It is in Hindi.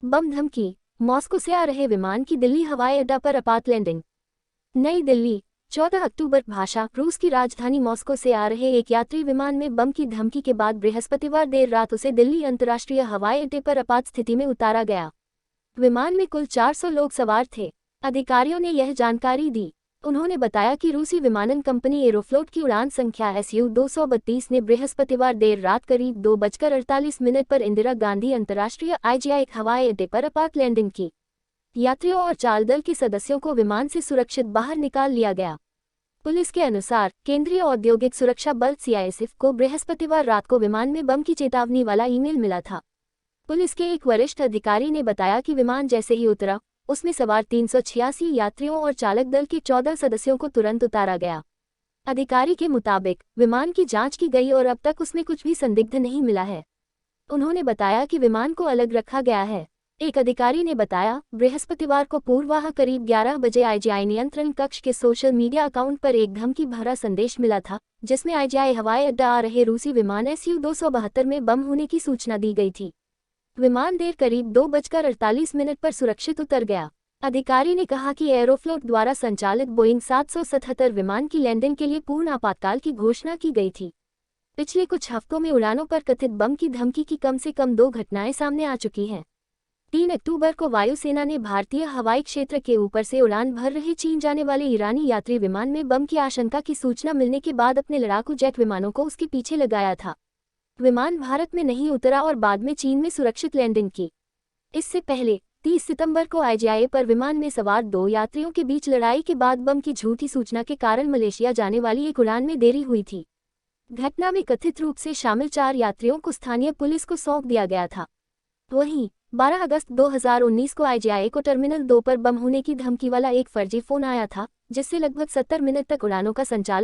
बम धमकी। मॉस्को से आ रहे विमान की दिल्ली हवाई अड्डा पर आपात लैंडिंग। नई दिल्ली, 14 अक्टूबर। भाषा। रूस की राजधानी मॉस्को से आ रहे एक यात्री विमान में बम की धमकी के बाद बृहस्पतिवार देर रात उसे दिल्ली अंतर्राष्ट्रीय हवाई अड्डे पर आपात स्थिति में उतारा गया। विमान में कुल 400 लोग सवार थे। अधिकारियों ने यह जानकारी दी। उन्होंने बताया कि रूसी विमानन कंपनी एरोफ्लोट की उड़ान संख्या SU-232 ने बृहस्पतिवार देर रात करीब 2:48 पर इंदिरा गांधी अंतर्राष्ट्रीय IGI हवाई अड्डे पर आपात लैंडिंग की। यात्रियों और चाल दल के सदस्यों को विमान से सुरक्षित बाहर निकाल लिया गया। पुलिस के अनुसार केंद्रीय औद्योगिक सुरक्षा बल CISF को बृहस्पतिवार रात को विमान में बम की चेतावनी वाला ईमेल मिला था। पुलिस के एक वरिष्ठ अधिकारी ने बताया कि विमान जैसे ही उतरा, उसमें सवार 386 यात्रियों और चालक दल के 14 सदस्यों को तुरंत उतारा गया। अधिकारी के मुताबिक विमान की जांच की गई और अब तक उसमें कुछ भी संदिग्ध नहीं मिला है। उन्होंने बताया कि विमान को अलग रखा गया है। एक अधिकारी ने बताया, बृहस्पतिवार को पूर्वाह करीब 11 बजे IGI नियंत्रण कक्ष के सोशल मीडिया अकाउंट पर एक धमकी भरा संदेश मिला था, जिसमें IGI हवाई अड्डा आ रहे रूसी विमान SU-272 में बम होने की सूचना दी गई थी। विमान देर करीब 2:48 पर सुरक्षित उतर गया। अधिकारी ने कहा कि एरोफ्लोट द्वारा संचालित बोइंग 777 विमान की लैंडिंग के लिए पूर्ण आपातकाल की घोषणा की गई थी। पिछले कुछ हफ्तों में उड़ानों पर कथित बम की धमकी की कम से कम 2 घटनाएं सामने आ चुकी हैं। 3 अक्टूबर को वायुसेना ने भारतीय हवाई क्षेत्र के ऊपर से उड़ान भर रहे चीन जाने वाले ईरानी यात्री विमान में बम की आशंका की सूचना मिलने के बाद अपने लड़ाकू जेट विमानों को उसके पीछे लगाया था। विमान भारत में नहीं उतरा और बाद में चीन में सुरक्षित लैंडिंग की। इससे पहले 30 सितंबर को IGI पर विमान में सवार 2 यात्रियों के बीच लड़ाई के बाद बम की झूठी सूचना के कारण मलेशिया जाने वाली एक उड़ान में देरी हुई थी। घटना में कथित रूप से शामिल 4 यात्रियों को स्थानीय पुलिस को सौंप दिया गया था। वहीं 12 अगस्त 2019 को IGI को टर्मिनल 2 पर बम होने की धमकी वाला एक फर्जी फोन आया था, जिससे लगभग 70 मिनट तक उड़ानों का संचालन